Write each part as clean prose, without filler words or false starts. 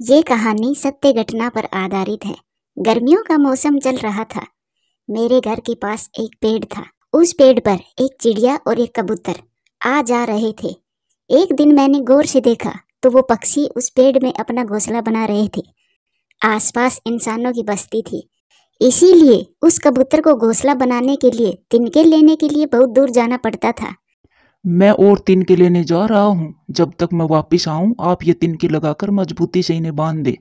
ये कहानी सत्य घटना पर आधारित है। गर्मियों का मौसम चल रहा था। मेरे घर के पास एक पेड़ था। उस पेड़ पर एक चिड़िया और एक कबूतर आ जा रहे थे। एक दिन मैंने गौर से देखा तो वो पक्षी उस पेड़ में अपना घोंसला बना रहे थे। आसपास इंसानों की बस्ती थी, इसीलिए उस कबूतर को घोंसला बनाने के लिए तिनके लेने के लिए बहुत दूर जाना पड़ता था। मैं और तिनके लेने जा रहा हूँ। जब तक मैं वापिस आऊँ आप ये तिनके लगाकर मजबूती से इन्हें बांध दे।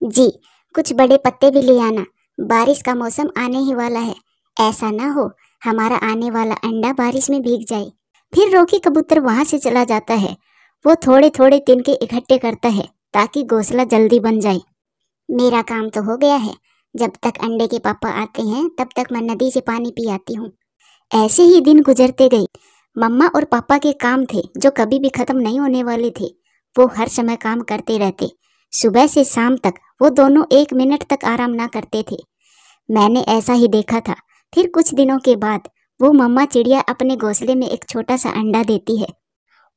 जी, कुछ बड़े पत्ते भी ले आना। बारिश का मौसम आने ही वाला है। ऐसा ना हो हमारा आने वाला अंडा बारिश में भीग जाए। फिर रोकी कबूतर वहां से चला जाता है। वो थोड़े थोड़े तिनके इकट्ठे करता है ताकि घोंसला जल्दी बन जाए। मेरा काम तो हो गया है। जब तक अंडे के पापा आते हैं तब तक मैं नदी से पानी पी आती हूँ। ऐसे ही दिन गुजरते गए। मम्मा और पापा के काम थे जो कभी भी खत्म नहीं होने वाले थे। वो हर समय काम करते रहते। सुबह से शाम तक वो दोनों एक मिनट तक आराम ना करते थे। मैंने ऐसा ही देखा था। फिर कुछ दिनों के बाद वो मम्मा चिड़िया अपने घोंसले में एक छोटा सा अंडा देती है।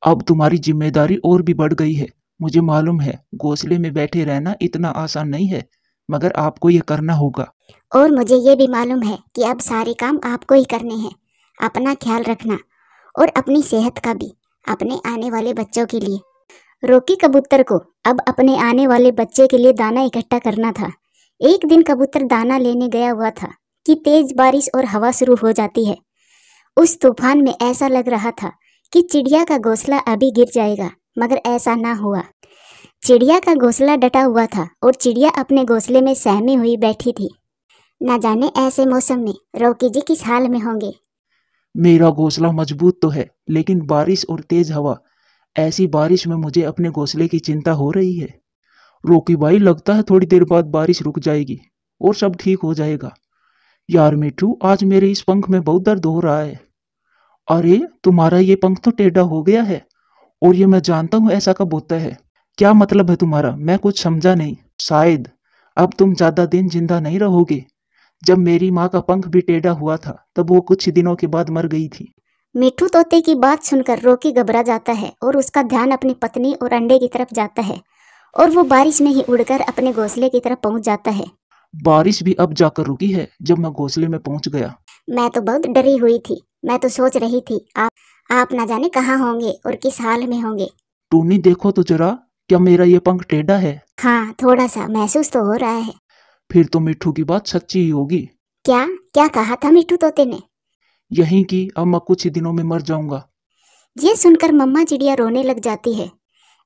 अब तुम्हारी जिम्मेदारी और भी बढ़ गई है। मुझे मालूम है घोंसले में बैठे रहना इतना आसान नहीं है, मगर आपको ये करना होगा। और मुझे ये भी मालूम है कि अब सारे काम आपको ही करने हैं। अपना ख्याल रखना और अपनी सेहत का भी, अपने आने वाले बच्चों के लिए। रोकी कबूतर को अब अपने आने वाले बच्चे के लिए दाना इकट्ठा करना था। एक दिन कबूतर दाना लेने गया हुआ था कि तेज बारिश और हवा शुरू हो जाती है। उस तूफान में ऐसा लग रहा था कि चिड़िया का घोंसला अभी गिर जाएगा, मगर ऐसा ना हुआ। चिड़िया का घोंसला डटा हुआ था और चिड़िया अपने घोंसले में सहमी हुई बैठी थी। न जाने ऐसे मौसम में रोकी जी किस हाल में होंगे। मेरा घोंसला मजबूत तो है, लेकिन बारिश और तेज हवा, ऐसी बारिश में मुझे अपने घोंसले की चिंता हो रही है। रोकी भाई, लगता है थोड़ी देर बाद बारिश रुक जाएगी और सब ठीक हो जाएगा। यार मिट्टू, आज मेरे इस पंख में बहुत दर्द हो रहा है। अरे, तुम्हारा ये पंख तो टेढ़ा हो गया है। और ये मैं जानता हूँ ऐसा कब होता है। क्या मतलब है तुम्हारा? मैं कुछ समझा नहीं। शायद अब तुम ज्यादा दिन जिंदा नहीं रहोगे। जब मेरी माँ का पंख भी टेढ़ा हुआ था तब वो कुछ ही दिनों के बाद मर गई थी। मिट्ठू तोते की बात सुनकर रोकी घबरा जाता है और उसका ध्यान अपनी पत्नी और अंडे की तरफ जाता है और वो बारिश में ही उड़कर अपने घोंसले की तरफ पहुंच जाता है। बारिश भी अब जाकर रुकी है जब मैं घोंसले में पहुंच गया। मैं तो बहुत डरी हुई थी। मैं तो सोच रही थी आप ना जाने कहाँ होंगे और किस हाल में होंगे। टूनी, देखो तो जरा, क्या मेरा ये पंख टेढ़ा है? हाँ, थोड़ा सा महसूस तो हो रहा है। फिर तो मिट्ठू की बात सच्ची ही होगी। क्या क्या कहा था मिट्ठू तोते ने? यही कि अब मैं कुछ ही दिनों में मर जाऊंगा। ये सुनकर मम्मा चिड़िया रोने लग जाती है।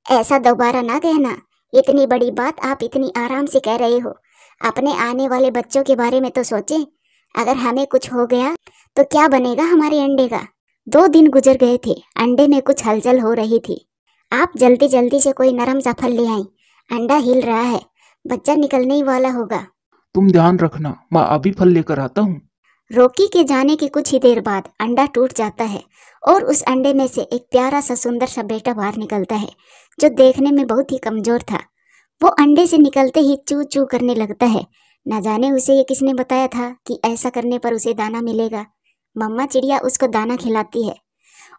ऐसा दोबारा ना कहना। इतनी बड़ी बात आप इतनी आराम से कह रहे हो। अपने आने वाले बच्चों के बारे में तो सोचें। अगर हमें कुछ हो गया तो क्या बनेगा हमारे अंडे का। 2 दिन गुजर गए थे। अंडे में कुछ हलचल हो रही थी। आप जल्दी जल्दी से कोई नरम सा फल ले आए। अंडा हिल रहा है। बच्चा निकलने ही वाला होगा। तुम ध्यान रखना, मैं अभी फल लेकर आता हूँ। रोकी के जाने की कुछ ही देर बाद अंडा टूट जाता है और उस अंडे में से एक प्यारा सा सुंदर सा बेटा बाहर निकलता है, जो देखने में बहुत ही कमजोर था। वो अंडे से निकलते ही चू चू करने लगता है। न जाने उसे ये किसने बताया था कि ऐसा करने पर उसे दाना मिलेगा। मम्मा चिड़िया उसको दाना खिलाती है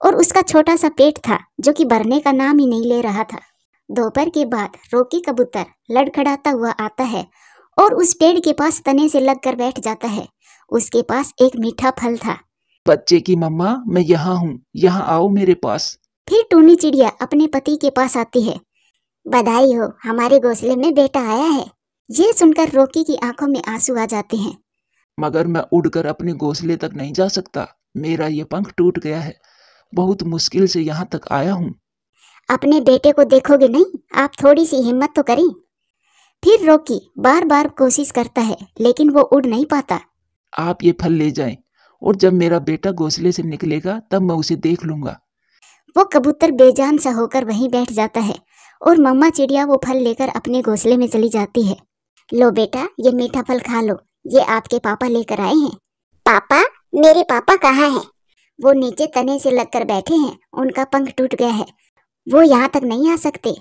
और उसका छोटा सा पेट था जो कि भरने का नाम ही नहीं ले रहा था। दोपहर के बाद रोकी कबूतर लड़खड़ाता हुआ आता है और उस पेड़ के पास तने से लगकर बैठ जाता है। उसके पास एक मीठा फल था। बच्चे की मम्मा, मैं यहाँ हूँ, यहाँ आओ मेरे पास। फिर टूनी चिड़िया अपने पति के पास आती है। बधाई हो, हमारे घोंसले में बेटा आया है। ये सुनकर रोकी की आंखों में आंसू आ जाते हैं। मगर मैं उड़कर अपने घोंसले तक नहीं जा सकता। मेरा ये पंख टूट गया है। बहुत मुश्किल से यहाँ तक आया हूँ। अपने बेटे को देखोगे नहीं? आप थोड़ी सी हिम्मत तो करें। फिर रोकी बार बार कोशिश करता है लेकिन वो उड़ नहीं पाता। आप ये फल ले जाएं और जब मेरा बेटा घोंसले से निकलेगा तब मैं उसे देख लूंगा। वो कबूतर बेजान सा होकर वहीं बैठ जाता है और मम्मा चिड़िया वो फल लेकर अपने घोंसले में चली जाती है। लो बेटा, ये मीठा फल खा लो। ये आपके पापा लेकर आए हैं। पापा? मेरे पापा कहाँ हैं? वो नीचे तने से लगकर बैठे हैं। उनका पंख टूट गया है। वो यहाँ तक नहीं आ सकते।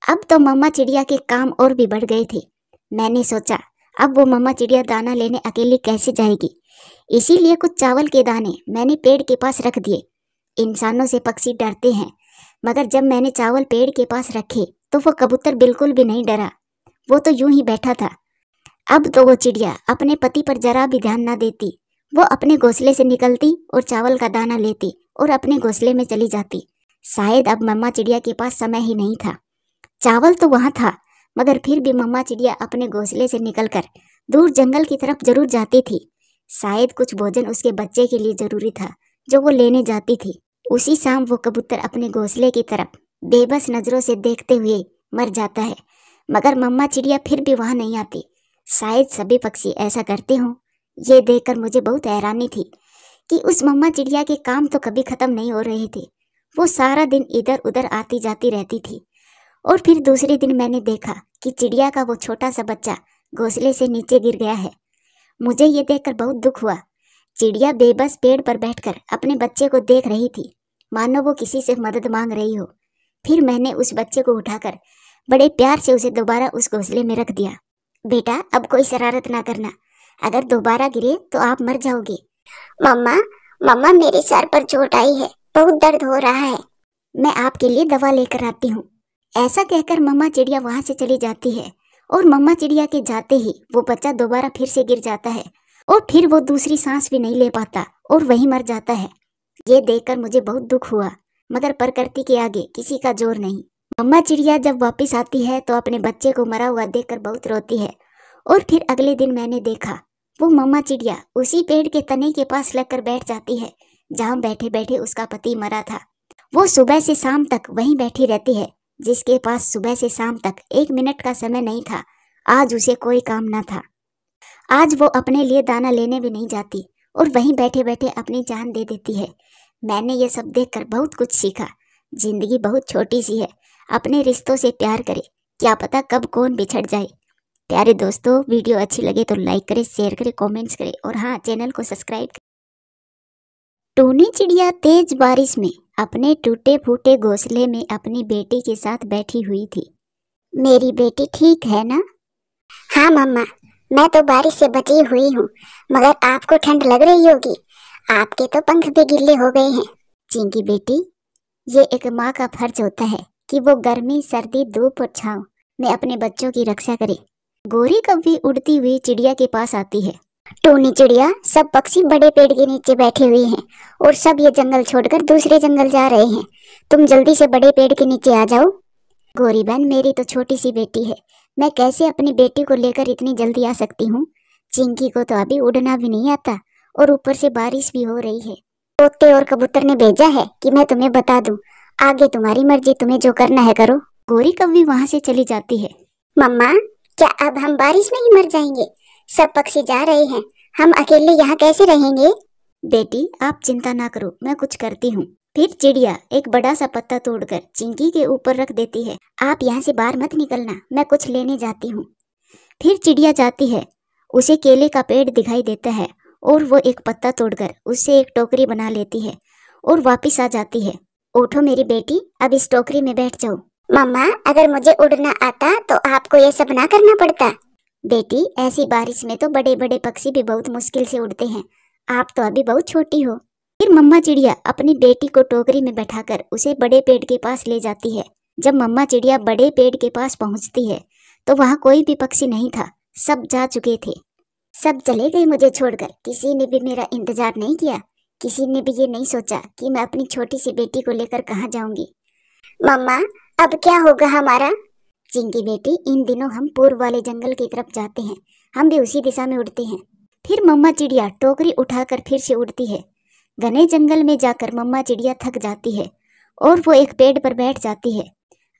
अब तो मम्मा चिड़िया के काम और भी बढ़ गए थे। मैंने सोचा अब वो मम्मा चिड़िया दाना लेने अकेली कैसे जाएगी। इसीलिए कुछ चावल के दाने मैंने पेड़ के पास रख दिए। इंसानों से पक्षी डरते हैं, मगर जब मैंने चावल पेड़ के पास रखे तो वो कबूतर बिल्कुल भी नहीं डरा, वो तो यूं ही बैठा था। अब तो वो चिड़िया अपने पति पर जरा भी ध्यान ना देती। वो अपने घोंसले से निकलती और चावल का दाना लेती और अपने घोंसले में चली जाती। शायद अब मम्मा चिड़िया के पास समय ही नहीं था। चावल तो वहाँ था, मगर फिर भी मम्मा चिड़िया अपने घोंसले से निकलकर दूर जंगल की तरफ जरूर जाती थी। शायद कुछ भोजन उसके बच्चे के लिए जरूरी था जो वो लेने जाती थी। उसी शाम वो कबूतर अपने घोंसले की तरफ बेबस नजरों से देखते हुए मर जाता है, मगर मम्मा चिड़िया फिर भी वहाँ नहीं आती। शायद सभी पक्षी ऐसा करते हों। ये देखकर मुझे बहुत हैरानी थी कि उस मम्मा चिड़िया के काम तो कभी खत्म नहीं हो रहे थे। वो सारा दिन इधर उधर आती जाती रहती थी। और फिर दूसरे दिन मैंने देखा कि चिड़िया का वो छोटा सा बच्चा घोंसले से नीचे गिर गया है। मुझे ये देखकर बहुत दुख हुआ। चिड़िया बेबस पेड़ पर बैठकर अपने बच्चे को देख रही थी, मानो वो किसी से मदद मांग रही हो। फिर मैंने उस बच्चे को उठाकर बड़े प्यार से उसे दोबारा उस घोंसले में रख दिया। बेटा, अब कोई शरारत ना करना, अगर दोबारा गिरे तो आप मर जाओगे। मम्मा, मम्मा मेरे सर पर चोट आई है, बहुत दर्द हो रहा है, मैं आपके लिए दवा लेकर आती हूँ। ऐसा कहकर मम्मा चिड़िया वहां से चली जाती है और मम्मा चिड़िया के जाते ही वो बच्चा दोबारा फिर से गिर जाता है और फिर वो दूसरी सांस भी नहीं ले पाता और वहीं मर जाता है। ये देखकर मुझे बहुत दुख हुआ, मगर प्रकृति के आगे किसी का जोर नहीं। मम्मा चिड़िया जब वापस आती है तो अपने बच्चे को मरा हुआ देखकर बहुत रोती है। और फिर अगले दिन मैंने देखा वो मम्मा चिड़िया उसी पेड़ के तने के पास लगकर बैठ जाती है जहाँ बैठे बैठे उसका पति मरा था। वो सुबह से शाम तक वहीं बैठी रहती है। जिसके पास सुबह से शाम तक 1 मिनट का समय नहीं था, आज उसे कोई काम ना था। आज वो अपने लिए दाना लेने भी नहीं जाती और वहीं बैठे बैठे अपनी जान दे देती है। मैंने ये सब देखकर बहुत कुछ सीखा। जिंदगी बहुत छोटी सी है, अपने रिश्तों से प्यार करें, क्या पता कब कौन बिछड़ जाए। प्यारे दोस्तों, वीडियो अच्छी लगे तो लाइक करें, शेयर करें, कमेंट्स करें और हाँ, चैनल को सब्सक्राइब करें। टूनी चिड़िया तेज बारिश में अपने टूटे फूटे घोंसले में अपनी बेटी के साथ बैठी हुई थी। मेरी बेटी ठीक है ना? हाँ मम्मा, मैं तो बारिश से बची हुई हूँ, मगर आपको ठंड लग रही होगी, आपके तो पंख भी गिल्ले हो गए हैं। चिंकी बेटी, ये एक माँ का फर्ज होता है कि वो गर्मी, सर्दी, धूप और छाँव में अपने बच्चों की रक्षा करे। गोरी कभी उड़ती हुई चिड़िया के पास आती है। टूनी चिड़िया, सब पक्षी बड़े पेड़ के नीचे बैठे हुए हैं और सब ये जंगल छोड़कर दूसरे जंगल जा रहे हैं। तुम जल्दी से बड़े पेड़ के नीचे आ जाओ। गोरी बहन, मेरी तो छोटी सी बेटी है, मैं कैसे अपनी बेटी को लेकर इतनी जल्दी आ सकती हूँ? चिंकी को तो अभी उड़ना भी नहीं आता और ऊपर से बारिश भी हो रही है। तोते और कबूतर ने भेजा है कि मैं तुम्हें बता दूं, आगे तुम्हारी मर्जी, तुम्हें जो करना है करो। गोरी कभी वहाँ से चली जाती है। मम्मा, क्या अब हम बारिश में ही मर जाएंगे? सब पक्षी जा रहे हैं, हम अकेले यहाँ कैसे रहेंगे? बेटी, आप चिंता ना करो, मैं कुछ करती हूँ। फिर चिड़िया एक बड़ा सा पत्ता तोड़कर चिंकी के ऊपर रख देती है। आप यहाँ से बाहर मत निकलना, मैं कुछ लेने जाती हूँ। फिर चिड़िया जाती है, उसे केले का पेड़ दिखाई देता है और वो एक पत्ता तोड़कर उससे एक टोकरी बना लेती है और वापिस आ जाती है। उठो मेरी बेटी, अब इस टोकरी में बैठ जाओ। मम्मा, अगर मुझे उड़ना आता तो आपको ये सब ना करना पड़ता। बेटी, ऐसी बारिश में तो बड़े बड़े पक्षी भी बहुत मुश्किल से उड़ते हैं, आप तो अभी बहुत छोटी हो। फिर मम्मा चिड़िया अपनी बेटी को टोकरी में बैठाकर उसे बड़े पेड़ के पास ले जाती है। जब मम्मा चिड़िया बड़े पेड़ के पास पहुंचती है तो वहाँ कोई भी पक्षी नहीं था, सब जा चुके थे। सब चले गए मुझे छोड़कर, किसी ने भी मेरा इंतजार नहीं किया, किसी ने भी ये नहीं सोचा कि मैं अपनी छोटी सी बेटी को लेकर कहाँ जाऊंगी। मम्मा, अब क्या होगा हमारा? चिंकी बेटी, इन दिनों हम पूर्व वाले जंगल की तरफ जाते हैं, हम भी उसी दिशा में उड़ते हैं। फिर मम्मा चिड़िया टोकरी उठाकर फिर से उड़ती है। घने जंगल में जाकर मम्मा चिड़िया थक जाती है और वो एक पेड़ पर बैठ जाती है।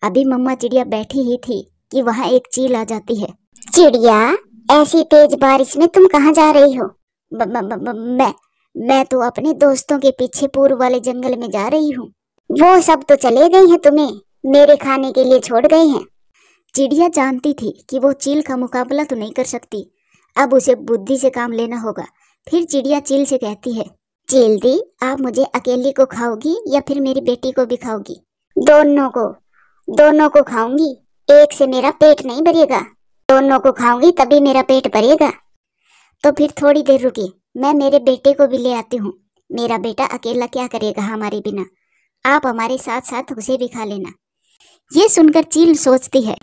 अभी मम्मा चिड़िया बैठी ही थी कि वहाँ एक चील आ जाती है। चिड़िया, ऐसी तेज बारिश में तुम कहाँ जा रही हो? मैं तो अपने दोस्तों के पीछे पूर्व वाले जंगल में जा रही हूँ। वो सब तो चले गए हैं, तुम्हें मेरे खाने के लिए छोड़ गए हैं। चिड़िया जानती थी कि वो चील का मुकाबला तो नहीं कर सकती, अब उसे बुद्धि से काम लेना होगा। फिर चिड़िया चील से कहती है, चील दी, आप मुझे अकेली को खाओगी या फिर मेरी बेटी को भी खाओगी? दोनों को खाऊंगी, एक से मेरा पेट नहीं भरेगा, दोनों को खाऊंगी तभी मेरा पेट भरेगा। तो फिर थोड़ी देर रुकी, मैं मेरे बेटे को भी ले आती हूँ। मेरा बेटा अकेला क्या करेगा हमारे बिना, आप हमारे साथ साथ उसे भी खा लेना। ये सुनकर चील सोचती है,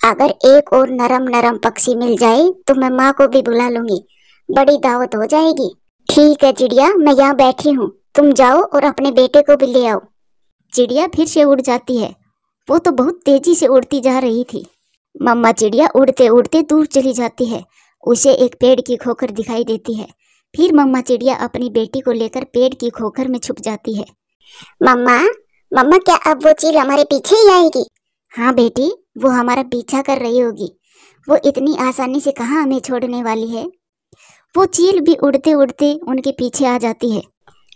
अगर एक और नरम नरम पक्षी मिल जाए तो मैं माँ को भी बुला लूंगी, बड़ी दावत हो जाएगी। ठीक है चिड़िया, मैं यहाँ बैठी हूँ, तुम जाओ और अपने बेटे को भी ले आओ। चिड़िया फिर से उड़ जाती है। वो तो बहुत तेजी से उड़ती जा रही थी। मम्मा चिड़िया उड़ते उड़ते दूर चली जाती है। उसे एक पेड़ की खोखर दिखाई देती है। फिर मम्मा चिड़िया अपनी बेटी को लेकर पेड़ की खोखर में छुप जाती है। मम्मा, मम्मा क्या अब वो चील हमारे पीछे ही आएगी? हाँ बेटी, वो हमारा पीछा कर रही होगी। वो इतनी आसानी से कहाँ हमें छोड़ने वाली है। वो चील भी उड़ते उड़ते उनके पीछे आ जाती है।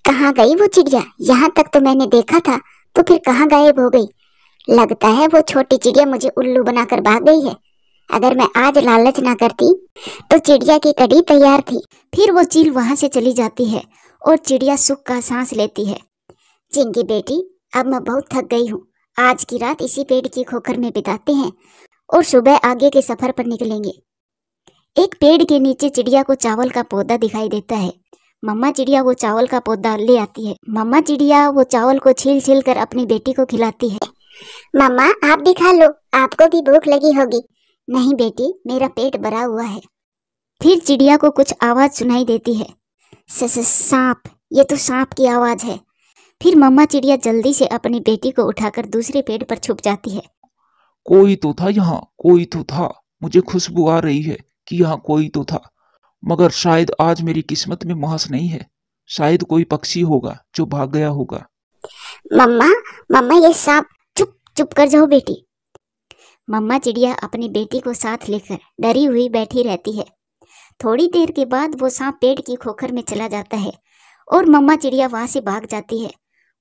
कहाँ गई वो चिड़िया? यहाँ तक तो मैंने देखा था, तो फिर कहाँ गायब हो गई? लगता है वो छोटी चिड़िया मुझे उल्लू बनाकर भाग गई है। अगर मैं आज लालच ना करती तो चिड़िया की कड़ी तैयार थी। फिर वो चील वहां से चली जाती है और चिड़िया सुख का सांस लेती है। चिंकी बेटी, अब मैं बहुत थक गई हूँ। आज की रात इसी पेड़ की खोखर में बिताते हैं और सुबह आगे के सफर पर निकलेंगे। एक पेड़ के नीचे चिड़िया को चावल का पौधा दिखाई देता है। मम्मा चिड़िया वो चावल का पौधा ले आती है। मम्मा चिड़िया वो चावल को छील छील कर अपनी बेटी को खिलाती है। मम्मा आप भी खा लो, आपको भी भूख लगी होगी। नहीं बेटी, मेरा पेट भरा हुआ है। फिर चिड़िया को कुछ आवाज सुनाई देती है। सांप, ये तो सांप की आवाज है। फिर मम्मा चिड़िया जल्दी से अपनी बेटी को उठाकर दूसरे पेड़ पर छुप जाती है। कोई तो था यहाँ, कोई तो था। मुझे खुशबू आ रही है कि यहाँ कोई तो था, मगर शायद आज मेरी किस्मत में मांस नहीं है। शायद कोई पक्षी होगा जो भाग गया होगा। मम्मा, मम्मा ये सांप। चुप कर जाओ बेटी। मम्मा चिड़िया अपनी बेटी को साथ लेकर डरी हुई बैठी रहती है। थोड़ी देर के बाद वो सांप पेड़ की खोखर में चला जाता है और मम्मा चिड़िया वहां से भाग जाती है।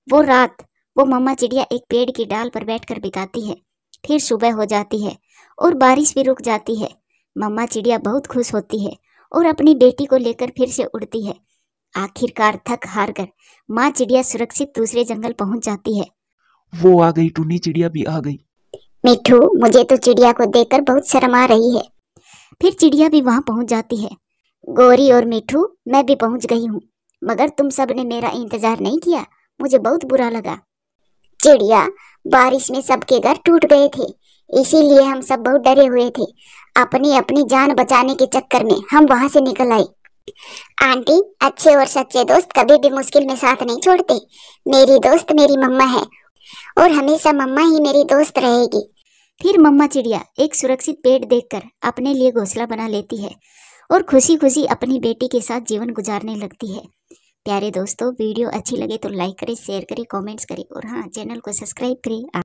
वो रात वो मम्मा चिड़िया एक पेड़ की डाल पर बैठकर बिताती है। फिर सुबह हो जाती है और बारिश भी रुक जाती है। मम्मा चिड़िया बहुत खुश होती है और अपनी बेटी को लेकर फिर से उड़ती है। आखिरकार थक हार कर माँ चिड़िया सुरक्षित दूसरे जंगल पहुंच जाती है। वो आ गई, टुनी चिड़िया भी आ गई। मिठू, मुझे तो चिड़िया को देखकर बहुत शर्म आ रही है। फिर चिड़िया भी वहां पहुंच जाती है। गोरी और मिठू, मैं भी पहुंच गई हूँ, मगर तुम सब ने मेरा इंतजार नहीं किया। मुझे बहुत बुरा लगा। चिड़िया, बारिश में सबके घर टूट गए थे, इसीलिए हम सब बहुत डरे हुए थे। अपनी अपनी जान बचाने के चक्कर में हम वहां से निकल आए। आंटी, अच्छे और सच्चे दोस्त कभी भी मुश्किल में साथ नहीं छोड़ते। मेरी दोस्त मेरी मम्मा है और हमेशा मम्मा ही मेरी दोस्त रहेगी। फिर मम्मा चिड़िया एक सुरक्षित पेड़ देखकर अपने लिए घोंसला बना लेती है और खुशी खुशी अपनी बेटी के साथ जीवन गुजारने लगती है। प्यारे दोस्तों, वीडियो अच्छी लगे तो लाइक करें, शेयर करें, कमेंट्स करें और हाँ, चैनल को सब्सक्राइब करें।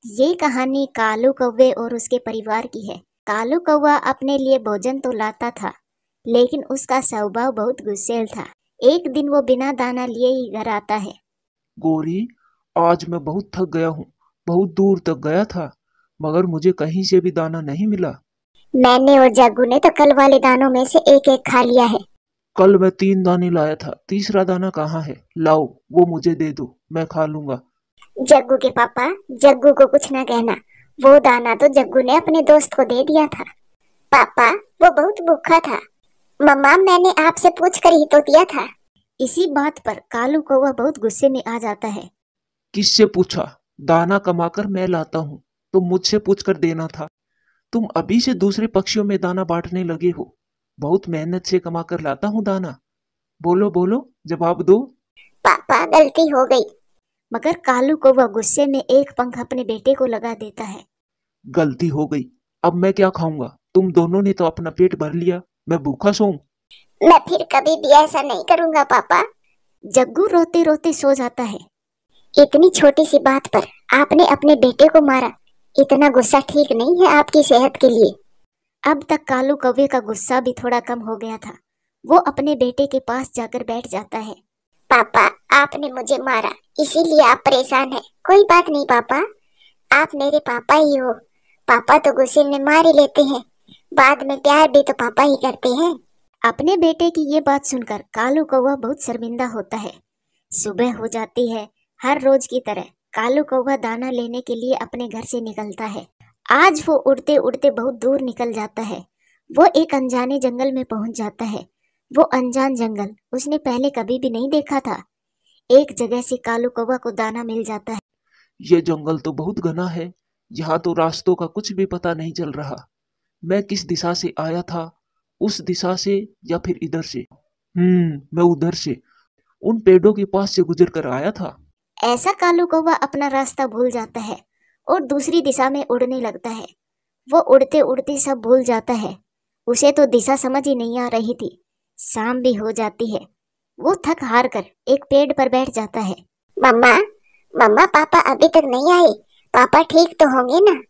ये कहानी कालू कौवे और उसके परिवार की है। कालू कौवा अपने लिए भोजन तो लाता था, लेकिन उसका स्वभाव बहुत गुस्सैल था। एक दिन वो बिना दाना लिए ही घर आता है। गोरी, आज मैं बहुत थक गया हूँ। बहुत दूर तक गया था, मगर मुझे कहीं से भी दाना नहीं मिला। मैंने और जग्गू ने तो कल वाले दानों में से एक एक खा लिया है। कल मैं 3 दाने लाया था, तीसरा दाना कहाँ है? लाओ, वो मुझे दे दो, मैं खा लूंगा। जग्गू के पापा, जग्गू को कुछ ना कहना। वो दाना तो जग्गू ने अपने दोस्त को दे दिया था। पापा, वो बहुत भूखा था। मम्मा, मैंने आपसे पूछ कर ही तो दिया था। इसी बात पर कालू कौवा बहुत गुस्से में आ जाता है। किससे पूछा? दाना कमाकर मैं लाता हूँ, तो मुझसे पूछकर देना था। तुम अभी से दूसरे पक्षियों में दाना बांटने लगे हो। बहुत मेहनत से कमाकर लाता हूँ दाना। बोलो बोलो, जवाब दो। पापा, गलती हो गई। मगर कालू कौवा गुस्से में एक पंख अपने बेटे को लगा देता है। गलती हो गई, अब मैं क्या खाऊंगा? तुम दोनों ने तो अपना पेट भर लिया, मैं भूखा सोऊं? मैं फिर कभी भी ऐसा नहीं करूंगा पापा। जग्गू रोते रोते सो जाता है। इतनी छोटी सी बात पर आपने अपने बेटे को मारा। इतना गुस्सा ठीक नहीं है आपकी सेहत के लिए। अब तक कालू कौवे का गुस्सा भी थोड़ा कम हो गया था। वो अपने बेटे के पास जाकर बैठ जाता है। पापा, आपने मुझे मारा, इसीलिए आप परेशान हैं। कोई बात नहीं पापा, आप मेरे पापा ही हो। पापा तो गुस्से में मार ही लेते हैं, बाद में प्यार भी तो पापा ही करते हैं। अपने बेटे की ये बात सुनकर कालू कौवा बहुत शर्मिंदा होता है। सुबह हो जाती है। हर रोज की तरह कालू कौवा दाना लेने के लिए अपने घर से निकलता है। आज वो उड़ते उड़ते बहुत दूर निकल जाता है। वो एक अनजाने जंगल में पहुंच जाता है। वो अनजान जंगल उसने पहले कभी भी नहीं देखा था। एक जगह से कालू कौवा को दाना मिल जाता है। ये जंगल तो बहुत घना है। यहाँ तो रास्तों का कुछ भी पता नहीं चल रहा। मैं किस दिशा से आया था, उस दिशा से या फिर इधर से? मैं उधर से, उन पेड़ों के पास से गुजर कर आया था। ऐसा कालू कौवा अपना रास्ता भूल जाता है और दूसरी दिशा में उड़ने लगता है। वो उड़ते उड़ते सब भूल जाता है। उसे तो दिशा समझ ही नहीं आ रही थी। शाम भी हो जाती है। वो थक हार कर एक पेड़ पर बैठ जाता है। मम्मा, मम्मा, पापा अभी तक नहीं आए। पापा ठीक तो होंगे ना?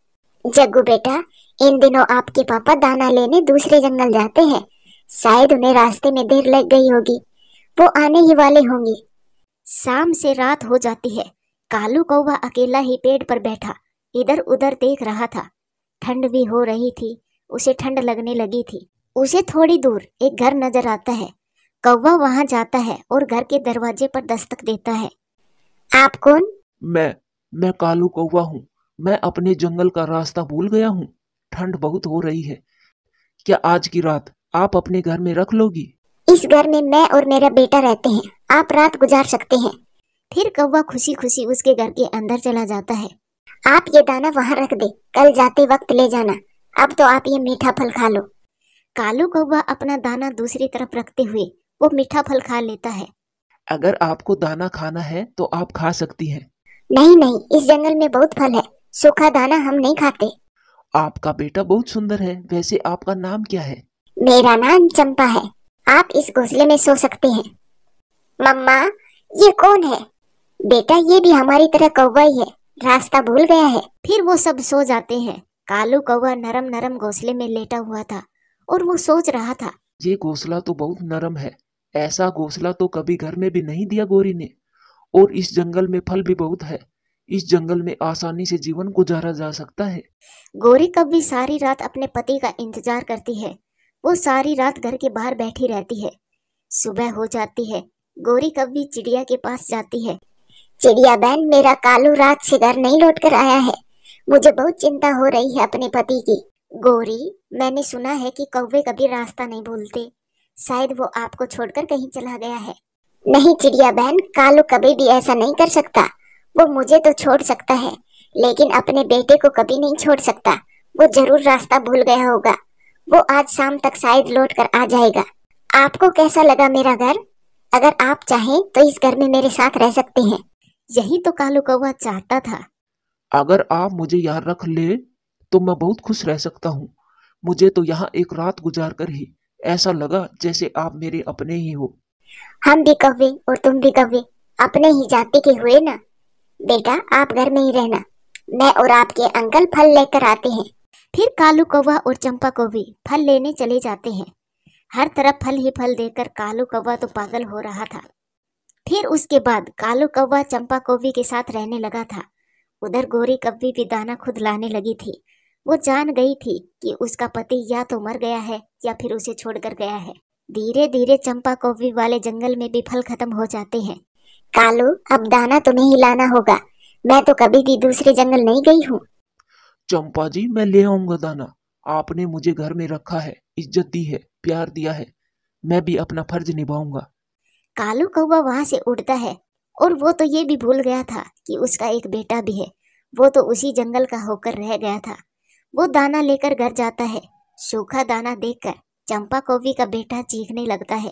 जग्गू बेटा, इन दिनों आपके पापा दाना लेने दूसरे जंगल जाते हैं। शायद उन्हें रास्ते में देर लग गई होगी। वो आने ही वाले होंगे। शाम से रात हो जाती है। कालू कौवा अकेला ही पेड़ पर बैठा इधर उधर देख रहा था। ठंड भी हो रही थी। उसे ठंड लगने लगी थी। उसे थोड़ी दूर एक घर नजर आता है। कौवा वहां जाता है और घर के दरवाजे पर दस्तक देता है। आप कौन? मैं कालू कौवा हूँ। मैं अपने जंगल का रास्ता भूल गया हूँ। ठंड बहुत हो रही है। क्या आज की रात आप अपने घर में रख लोगी? इस घर में मैं और मेरा बेटा रहते हैं। आप रात गुजार सकते हैं। फिर कौवा खुशी खुशी उसके घर के अंदर चला जाता है। आप ये दाना वहाँ रख दे, कल जाते वक्त ले जाना। अब तो आप ये मीठा फल खा लो। कालू कौवा अपना दाना दूसरी तरफ रखते हुए वो मीठा फल खा लेता है। अगर आपको दाना खाना है तो आप खा सकती हैं। नहीं नहीं, इस जंगल में बहुत फल है। सूखा दाना हम नहीं खाते। आपका बेटा बहुत सुंदर है। वैसे आपका नाम क्या है? मेरा नाम चंपा है। आप इस घोंसले में सो सकते हैं। मम्मा, ये कौन है? बेटा, ये भी हमारी तरह कौवा ही है। रास्ता भूल गया है। फिर वो सब सो जाते हैं। कालू कौवा नरम नरम घोंसले में लेटा हुआ था और वो सोच रहा था, ये घोंसला तो बहुत नरम है। ऐसा घोंसला तो कभी घर में भी नहीं दिया गौरी ने। और इस जंगल में फल भी बहुत है। इस जंगल में आसानी से जीवन गुजारा जा सकता है। गौरी कभी सारी रात अपने पति का इंतजार करती है। वो सारी रात घर के बाहर बैठी रहती है। सुबह हो जाती है। गौरी कभी चिड़िया के पास जाती है। चिड़िया बहन, मेरा कालू रात से घर नहीं लौट कर आया है। मुझे बहुत चिंता हो रही है अपने पति की। गौरी, मैंने सुना है कि कौवे कभी रास्ता नहीं भूलते। शायद वो आपको छोड़कर कहीं चला गया है। नहीं चिड़िया बहन, कालू कभी भी ऐसा नहीं कर सकता। वो मुझे तो छोड़ सकता है, लेकिन अपने बेटे को कभी नहीं छोड़ सकता। वो जरूर रास्ता भूल गया होगा। वो आज शाम तक शायद लौट कर आ जाएगा। आपको कैसा लगा मेरा घर? अगर आप चाहें तो इस घर में मेरे साथ रह सकते हैं। यही तो कालू कौवा चाहता था। अगर आप मुझे यहाँ रख ले तो मैं बहुत खुश रह सकता हूँ। मुझे तो यहाँ एक रात गुजार कर ही ऐसा लगा जैसे आप मेरे अपने ही हो। हम भी कौवे और तुम भी कौवे, अपने ही जाति के हुए ना। बेटा, आप घर में ही रहना। मैं और आपके अंकल फल लेकर आते हैं। फिर कालू कौवा और चंपा कौवी फल लेने चले जाते हैं। हर तरफ फल ही फल देखकर कालू कौवा तो पागल हो रहा था। फिर उसके बाद कालू कौवा चंपा कौवी के साथ रहने लगा था। उधर गौरी कौवी भी दाना खुद लाने लगी थी। वो जान गई थी कि उसका पति या तो मर गया है या फिर उसे छोड़कर गया है। धीरे धीरे चंपा कौवी वाले जंगल में भी फल खत्म हो जाते हैं। कालू, अब दाना तुम्हें ही लाना होगा। मैं तो कभी भी दूसरे जंगल नहीं गई हूँ। चंपा जी, मैं ले आऊंगा दाना। आपने मुझे घर में रखा है, इज्जत दी है, प्यार दिया है। मैं भी अपना फर्ज निभाऊंगा। कालू कौवा वहां से उड़ता है और वो तो ये भी भूल गया था कि उसका एक बेटा भी है। वो तो उसी जंगल का होकर रह गया था। वो दाना लेकर घर जाता है। सूखा दाना देखकर चंपा कौवी का बेटा चीखने लगता है।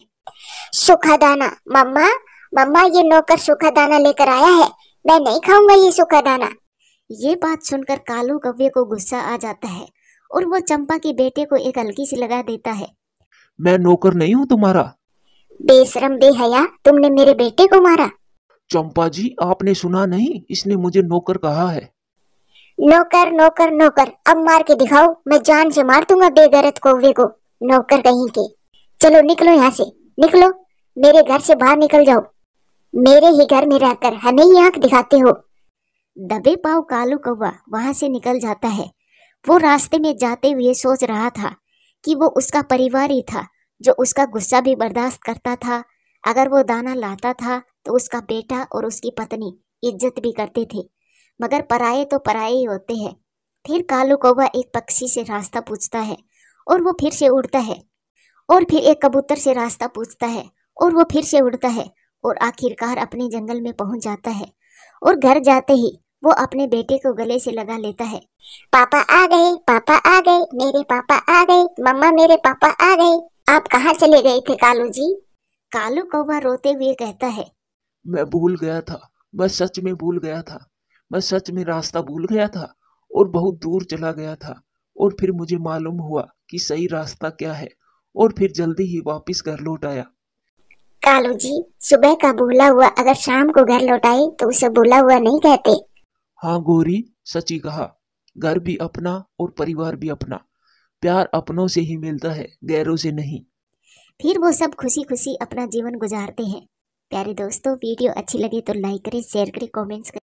सूखा दाना? मम्मा, मम्मा, ये नौकर सूखा दाना लेकर आया है। मैं नहीं खाऊंगा ये सूखा दाना। ये बात सुनकर कालू कौवे को गुस्सा आ जाता है और वो चंपा के बेटे को एक हल्की सी लगा देता है। मैं नौकर नहीं हूँ तुम्हारा। बेशरम बेहया, तुमने मेरे बेटे को मारा। चंपा जी, आपने सुना नहीं? इसने मुझे नौकर कहा है। नौकर नौकर नौकर, अब मार के दिखाओ। मैं जान से मार दूंगा बेगैरत कौवे को। नौकर कहीं के। चलो निकलो यहाँ से, निकलो। मेरे घर से बाहर निकल जाओ। मेरे ही घर में रहकर हमें ही आंख दिखाते हो। दबे पाव कालू कौवा वहां से निकल जाता है। वो रास्ते में जाते हुए सोच रहा था कि वो उसका परिवार ही था जो उसका गुस्सा भी बर्दाश्त करता था। अगर वो दाना लाता था तो उसका बेटा और उसकी पत्नी इज्जत भी करते थे, मगर पराये तो पराये ही होते हैं। फिर कालू कौवा एक पक्षी से रास्ता पूछता है और वो फिर से उड़ता है, और फिर एक कबूतर से रास्ता पूछता है और वो फिर से उड़ता है, और आखिरकार अपने जंगल में पहुंच जाता है। और घर जाते ही वो अपने बेटे को गले से लगा लेता है। पापा आ गए, मेरे पापा आ गए, मम्मा मेरे पापा आ गए। आप कहाँ चले गए थे कालू जी? कालू कौवा रोते हुए कहता है, मैं भूल गया था, मैं सच में भूल गया था। मैं सच में रास्ता भूल गया था और बहुत दूर चला गया था, और फिर मुझे मालूम हुआ कि सही रास्ता क्या है, और फिर जल्दी ही वापस घर लौट आया। कालू जी, सुबह का भूला हुआ अगर शाम को घर लौटाए तो उसे भूला हुआ नहीं कहते। हाँ गौरी, सची कहा। घर भी अपना और परिवार भी अपना। प्यार अपनों से ही मिलता है, गैरों से नहीं। फिर वो सब खुशी खुशी अपना जीवन गुजारते हैं। प्यारे दोस्तों, वीडियो अच्छी लगे तो लाइक करें, शेयर करें, कमेंट्स करें।